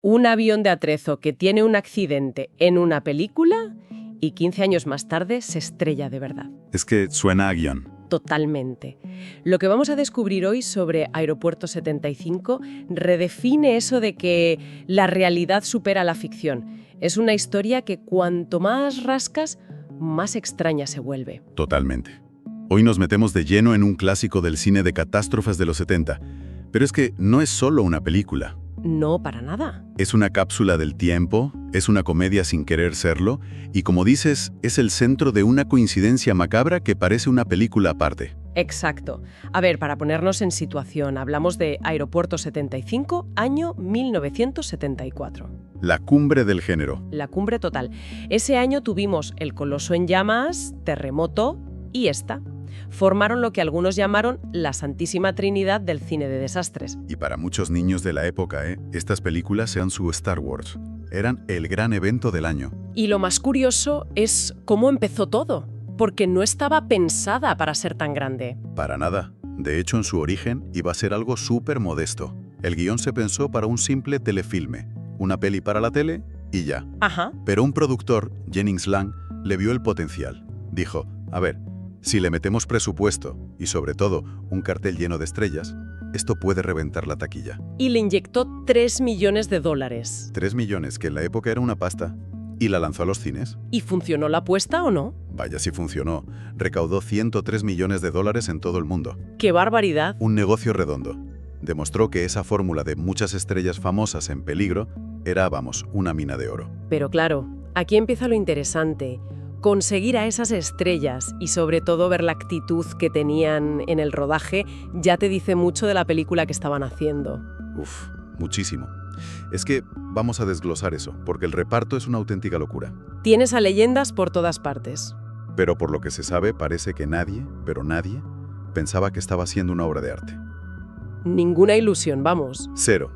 Un avión de atrezo que tiene un accidente en una película y 15 años más tarde se estrella de verdad. Es que suena a guión. Totalmente. Lo que vamos a descubrir hoy sobre Aeropuerto 75 redefine eso de que la realidad supera la ficción. Es una historia que cuanto más rascas, más extraña se vuelve. Totalmente. Hoy nos metemos de lleno en un clásico del cine de catástrofes de los 70. Pero es que no es solo una película. No, para nada. Es una cápsula del tiempo, es una comedia sin querer serlo, y como dices, es el centro de una coincidencia macabra que parece una película aparte. Exacto. A ver, para ponernos en situación, hablamos de Aeropuerto 75, año 1974. La cumbre del género. La cumbre total. Ese año tuvimos El Coloso en llamas, Terremoto y esta. Formaron lo que algunos llamaron la Santísima Trinidad del cine de desastres. Y para muchos niños de la época, estas películas eran su Star Wars. Eran el gran evento del año. Y lo más curioso es cómo empezó todo, porque no estaba pensada para ser tan grande. Para nada. De hecho, en su origen iba a ser algo súper modesto. El guión se pensó para un simple telefilme, una peli para la tele y ya. Ajá. Pero un productor, Jennings Lang, le vio el potencial. Dijo, a ver, si le metemos presupuesto y sobre todo un cartel lleno de estrellas, esto puede reventar la taquilla. Y le inyectó $3 millones. 3 millones, que en la época era una pasta, y la lanzó a los cines. ¿Y funcionó la apuesta o no? Vaya si funcionó. Recaudó $103 millones en todo el mundo. ¡Qué barbaridad! Un negocio redondo. Demostró que esa fórmula de muchas estrellas famosas en peligro era, vamos, una mina de oro. Pero claro, aquí empieza lo interesante. Conseguir a esas estrellas y sobre todo ver la actitud que tenían en el rodaje ya te dice mucho de la película que estaban haciendo. Uf, muchísimo. Es que vamos a desglosar eso, porque el reparto es una auténtica locura. Tienes a leyendas por todas partes. Pero por lo que se sabe, parece que nadie, pero nadie, pensaba que estaba haciendo una obra de arte. Ninguna ilusión, vamos. Cero.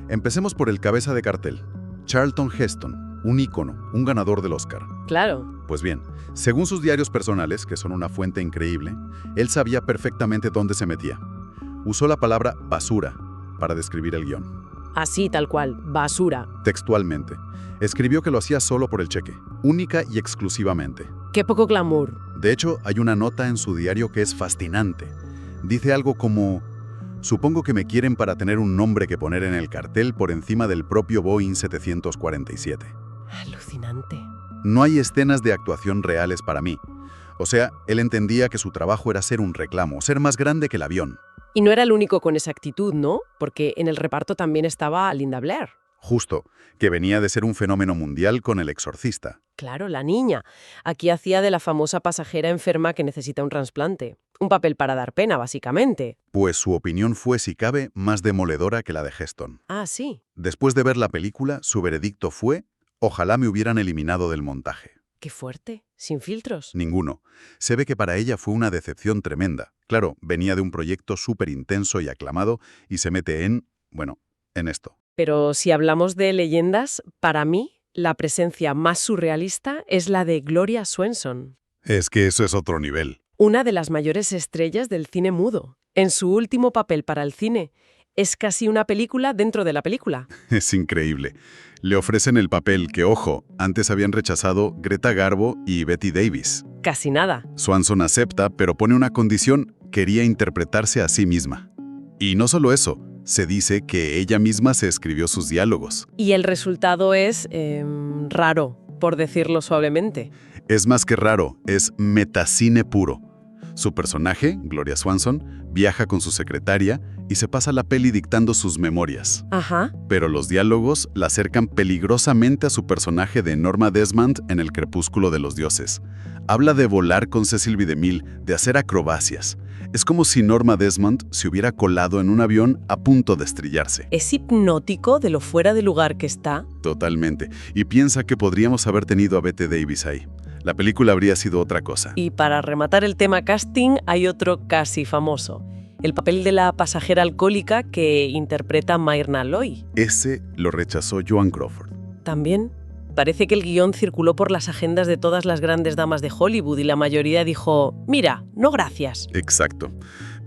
Empecemos por el cabeza de cartel, Charlton Heston, un ícono, un ganador del Oscar. Claro. Pues bien, según sus diarios personales, que son una fuente increíble, él sabía perfectamente dónde se metía. Usó la palabra basura para describir el guión. Así, tal cual, basura. Textualmente. Escribió que lo hacía solo por el cheque, única y exclusivamente. Qué poco glamour. De hecho, hay una nota en su diario que es fascinante. Dice algo como: supongo que me quieren para tener un nombre que poner en el cartel por encima del propio Boeing 747. Alucinante. No hay escenas de actuación reales para mí. O sea, él entendía que su trabajo era ser un reclamo, ser más grande que el avión. Y no era el único con esa actitud, ¿no? Porque en el reparto también estaba Linda Blair. Justo, que venía de ser un fenómeno mundial con El Exorcista. Claro, la niña. Aquí hacía de la famosa pasajera enferma que necesita un trasplante. Un papel para dar pena, básicamente. Pues su opinión fue, si cabe, más demoledora que la de Heston. Ah, sí. Después de ver la película, su veredicto fue: ojalá me hubieran eliminado del montaje. Qué fuerte. Sin filtros. Ninguno. Se ve que para ella fue una decepción tremenda. Claro, venía de un proyecto súper intenso y aclamado y se mete en esto. Pero si hablamos de leyendas, para mí, la presencia más surrealista es la de Gloria Swanson. Es que eso es otro nivel. Una de las mayores estrellas del cine mudo. En su último papel para el cine, es casi una película dentro de la película. Es increíble. Le ofrecen el papel que, ojo, antes habían rechazado Greta Garbo y Bette Davis. Casi nada. Swanson acepta, pero pone una condición: quería interpretarse a sí misma. Y no solo eso, se dice que ella misma se escribió sus diálogos. Y el resultado es raro, por decirlo suavemente. Es más que raro, es metacine puro. Su personaje, Gloria Swanson, viaja con su secretaria y se pasa la peli dictando sus memorias. Ajá. Pero los diálogos la acercan peligrosamente a su personaje de Norma Desmond en El crepúsculo de los dioses. Habla de volar con Cecil B. DeMille, de hacer acrobacias. Es como si Norma Desmond se hubiera colado en un avión a punto de estrellarse. Es hipnótico de lo fuera de lugar que está. Totalmente. Y piensa que podríamos haber tenido a Bette Davis ahí. La película habría sido otra cosa. Y para rematar el tema casting, hay otro casi famoso. El papel de la pasajera alcohólica que interpreta Myrna Loy. Ese lo rechazó Joan Crawford. También. Parece que el guión circuló por las agendas de todas las grandes damas de Hollywood y la mayoría dijo: mira, no gracias. Exacto.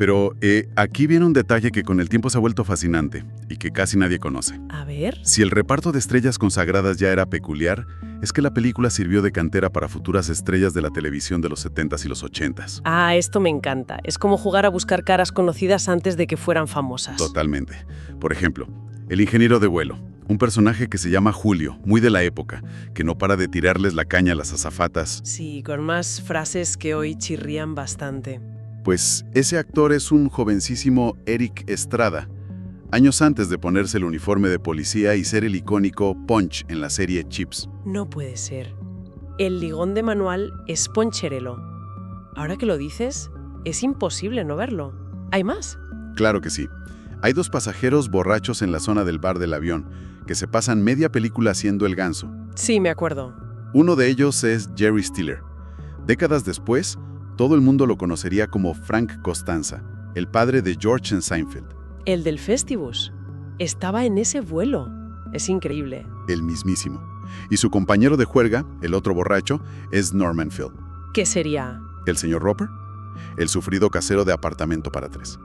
Pero aquí viene un detalle que con el tiempo se ha vuelto fascinante y que casi nadie conoce. A ver. Si el reparto de estrellas consagradas ya era peculiar, es que la película sirvió de cantera para futuras estrellas de la televisión de los 70s y los 80s. Ah, esto me encanta. Es como jugar a buscar caras conocidas antes de que fueran famosas. Totalmente. Por ejemplo, el ingeniero de vuelo. Un personaje que se llama Julio, muy de la época, que no para de tirarles la caña a las azafatas. Sí, con más frases que hoy chirrían bastante. Pues ese actor es un jovencísimo Eric Estrada, años antes de ponerse el uniforme de policía y ser el icónico Punch en la serie Chips. No puede ser. El ligón de manual es Poncherelo. Ahora que lo dices, es imposible no verlo. ¿Hay más? Claro que sí. Hay 2 pasajeros borrachos en la zona del bar del avión, que se pasan media película haciendo el ganso. Sí, me acuerdo. Uno de ellos es Jerry Stiller. Décadas después, todo el mundo lo conocería como Frank Costanza, el padre de George en Seinfeld. El del Festivus. Estaba en ese vuelo. Es increíble. El mismísimo. Y su compañero de juerga, el otro borracho, es Norman Phil. ¿Qué sería? ¿El señor Roper? El sufrido casero de Apartamento para 3.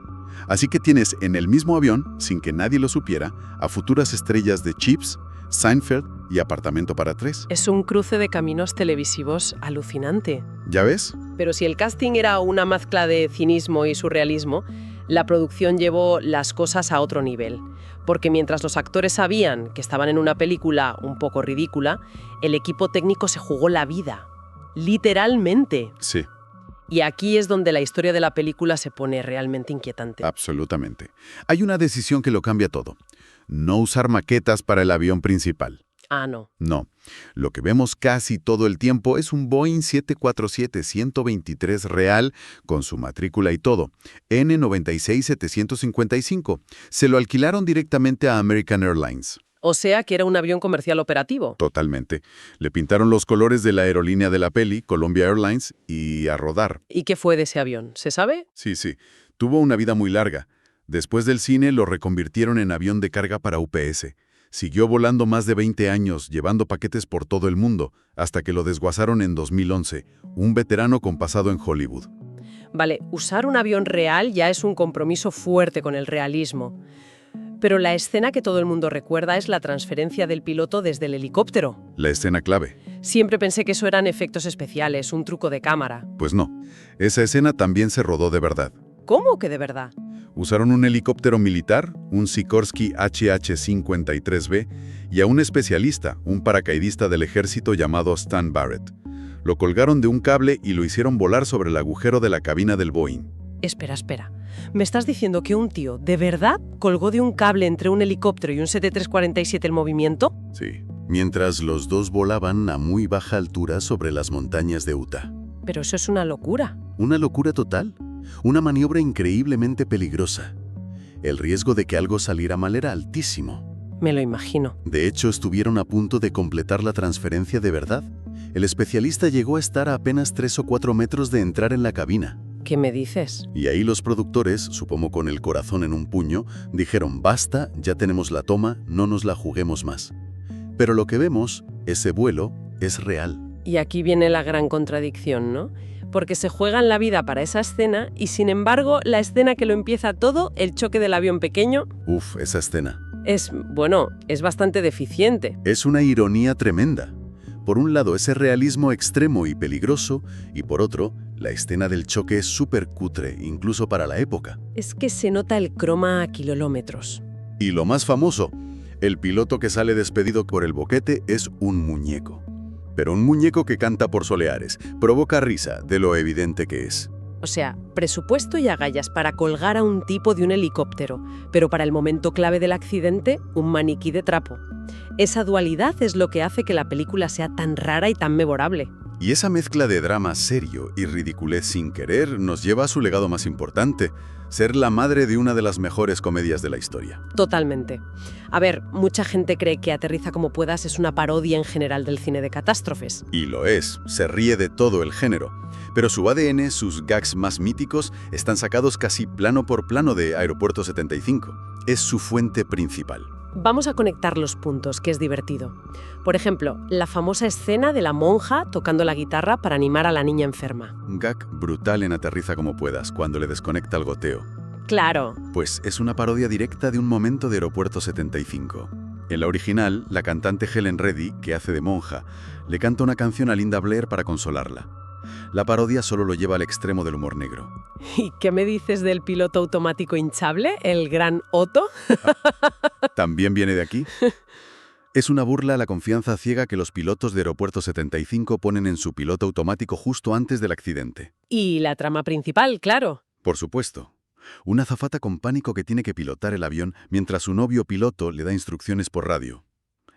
Así que tienes en el mismo avión, sin que nadie lo supiera, a futuras estrellas de Chips, Seinfeld y Apartamento para 3. Es un cruce de caminos televisivos alucinante. ¿Ya ves? Pero si el casting era una mezcla de cinismo y surrealismo, la producción llevó las cosas a otro nivel. Porque mientras los actores sabían que estaban en una película un poco ridícula, el equipo técnico se jugó la vida. Literalmente. Sí. Y aquí es donde la historia de la película se pone realmente inquietante. Absolutamente. Hay una decisión que lo cambia todo. No usar maquetas para el avión principal. Ah, no. No. Lo que vemos casi todo el tiempo es un Boeing 747-123 real, con su matrícula y todo. N96755. Se lo alquilaron directamente a American Airlines. O sea que era un avión comercial operativo. Totalmente. Le pintaron los colores de la aerolínea de la peli, Columbia Airlines, y a rodar. ¿Y qué fue de ese avión? ¿Se sabe? Sí. Tuvo una vida muy larga. Después del cine lo reconvirtieron en avión de carga para UPS. Siguió volando más de 20 años, llevando paquetes por todo el mundo, hasta que lo desguazaron en 2011, un veterano con pasado en Hollywood. Vale, usar un avión real ya es un compromiso fuerte con el realismo. Pero la escena que todo el mundo recuerda es la transferencia del piloto desde el helicóptero. La escena clave. Siempre pensé que eso eran efectos especiales, un truco de cámara. Pues no. Esa escena también se rodó de verdad. ¿Cómo que de verdad? Usaron un helicóptero militar, un Sikorsky HH-53B, y a un especialista, un paracaidista del ejército llamado Stan Barrett. Lo colgaron de un cable y lo hicieron volar sobre el agujero de la cabina del Boeing. Espera. ¿Me estás diciendo que un tío de verdad colgó de un cable entre un helicóptero y un 7347 el movimiento? Sí. Mientras los dos volaban a muy baja altura sobre las montañas de Utah. Pero eso es una locura. Una locura total. Una maniobra increíblemente peligrosa. El riesgo de que algo saliera mal era altísimo. Me lo imagino. De hecho, estuvieron a punto de completar la transferencia de verdad. El especialista llegó a estar a apenas 3 o 4 metros de entrar en la cabina. ¿Qué me dices? Y ahí los productores, supongo con el corazón en un puño, dijeron: basta, ya tenemos la toma, no nos la juguemos más. Pero lo que vemos, ese vuelo, es real. Y aquí viene la gran contradicción, ¿no? Porque se juegan la vida para esa escena y, sin embargo, la escena que lo empieza todo, el choque del avión pequeño... Esa escena. Es bastante deficiente. Es una ironía tremenda. Por un lado, ese realismo extremo y peligroso, y por otro, la escena del choque es súper cutre, incluso para la época. Es que se nota el croma a kilómetros. Y lo más famoso, el piloto que sale despedido por el boquete es un muñeco. Pero un muñeco que canta por soleares, provoca risa de lo evidente que es. O sea, presupuesto y agallas para colgar a un tipo de un helicóptero, pero para el momento clave del accidente, un maniquí de trapo. Esa dualidad es lo que hace que la película sea tan rara y tan memorable. Y esa mezcla de drama serio y ridiculez sin querer nos lleva a su legado más importante, ser la madre de una de las mejores comedias de la historia. Totalmente. A ver, mucha gente cree que Aterriza como puedas es una parodia en general del cine de catástrofes. Y lo es, se ríe de todo el género. Pero su ADN, sus gags más míticos, están sacados casi plano por plano de Aeropuerto 75. Es su fuente principal. Vamos a conectar los puntos, que es divertido. Por ejemplo, la famosa escena de la monja tocando la guitarra para animar a la niña enferma. Un gag brutal en Aterriza como puedas, cuando le desconecta el goteo. Claro. Pues es una parodia directa de un momento de Aeropuerto 75. En la original, la cantante Helen Reddy, que hace de monja, le canta una canción a Linda Blair para consolarla. La parodia solo lo lleva al extremo del humor negro. ¿Y qué me dices del piloto automático hinchable, el gran Otto? ¿También viene de aquí? Es una burla a la confianza ciega que los pilotos de Aeropuerto 75 ponen en su piloto automático justo antes del accidente. Y la trama principal, claro. Por supuesto. Una azafata con pánico que tiene que pilotar el avión mientras su novio piloto le da instrucciones por radio.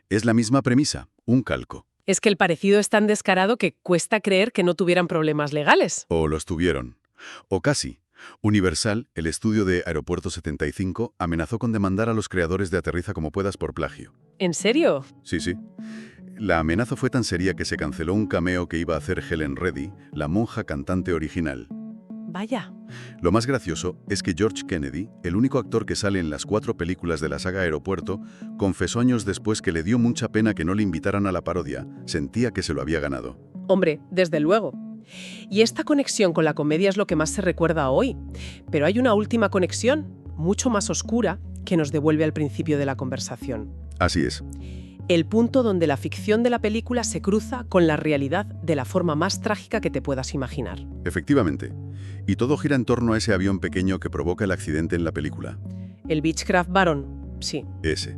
Es la misma premisa, un calco. Es que el parecido es tan descarado que cuesta creer que no tuvieran problemas legales. O los tuvieron. O casi. Universal, el estudio de Aeropuerto 75, amenazó con demandar a los creadores de Aterriza como puedas por plagio. ¿En serio? Sí. La amenaza fue tan seria que se canceló un cameo que iba a hacer Helen Reddy, la monja cantante original. Vaya. Lo más gracioso es que George Kennedy, el único actor que sale en las 4 películas de la saga Aeropuerto, confesó años después que le dio mucha pena que no le invitaran a la parodia, sentía que se lo había ganado. Hombre, desde luego. Y esta conexión con la comedia es lo que más se recuerda hoy. Pero hay una última conexión, mucho más oscura, que nos devuelve al principio de la conversación. Así es. El punto donde la ficción de la película se cruza con la realidad de la forma más trágica que te puedas imaginar. Efectivamente. Y todo gira en torno a ese avión pequeño que provoca el accidente en la película. El Beechcraft Baron, sí. Ese.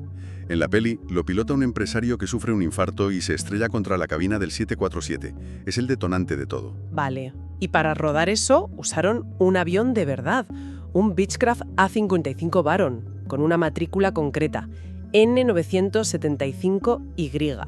En la peli, lo pilota un empresario que sufre un infarto y se estrella contra la cabina del 747. Es el detonante de todo. Vale. Y para rodar eso, usaron un avión de verdad. Un Beechcraft A-55 Baron, con una matrícula concreta. N975Y.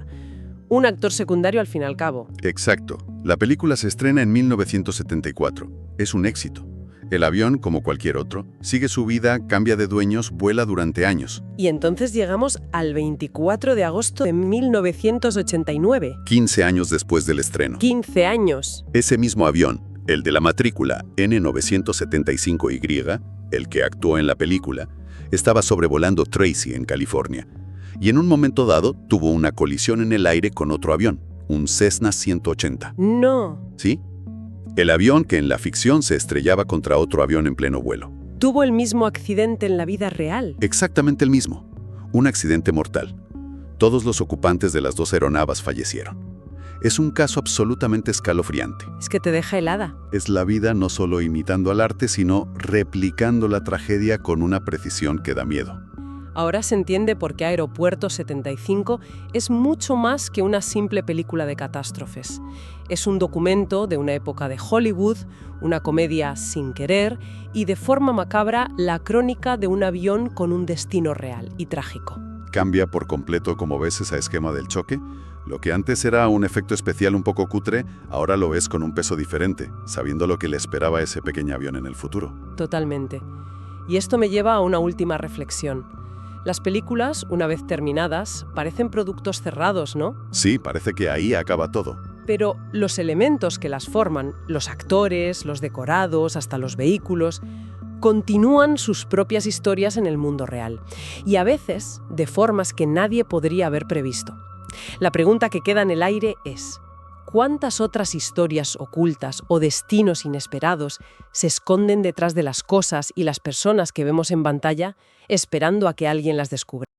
Un actor secundario al fin y al cabo. Exacto. La película se estrena en 1974. Es un éxito. El avión, como cualquier otro, sigue su vida, cambia de dueños, vuela durante años. Y entonces llegamos al 24 de agosto de 1989. 15 años después del estreno. 15 años. Ese mismo avión, el de la matrícula N975Y, el que actuó en la película, estaba sobrevolando Tracy, en California. Y en un momento dado tuvo una colisión en el aire con otro avión, un Cessna 180. No. ¿Sí? El avión que en la ficción se estrellaba contra otro avión en pleno vuelo. Tuvo el mismo accidente en la vida real. Exactamente el mismo. Un accidente mortal. Todos los ocupantes de las 2 aeronaves fallecieron. Es un caso absolutamente escalofriante. Es que te deja helada. Es la vida no solo imitando al arte, sino replicando la tragedia con una precisión que da miedo. Ahora se entiende por qué Aeropuerto 75 es mucho más que una simple película de catástrofes. Es un documento de una época de Hollywood, una comedia sin querer y, de forma macabra, la crónica de un avión con un destino real y trágico. Cambia por completo como ves ese esquema del choque. Lo que antes era un efecto especial un poco cutre, ahora lo ves con un peso diferente, sabiendo lo que le esperaba a ese pequeño avión en el futuro. Totalmente. Y esto me lleva a una última reflexión. Las películas, una vez terminadas, parecen productos cerrados, ¿no? Sí, parece que ahí acaba todo. Pero los elementos que las forman, los actores, los decorados, hasta los vehículos, continúan sus propias historias en el mundo real. Y a veces de formas que nadie podría haber previsto. La pregunta que queda en el aire es: ¿cuántas otras historias ocultas o destinos inesperados se esconden detrás de las cosas y las personas que vemos en pantalla, esperando a que alguien las descubra?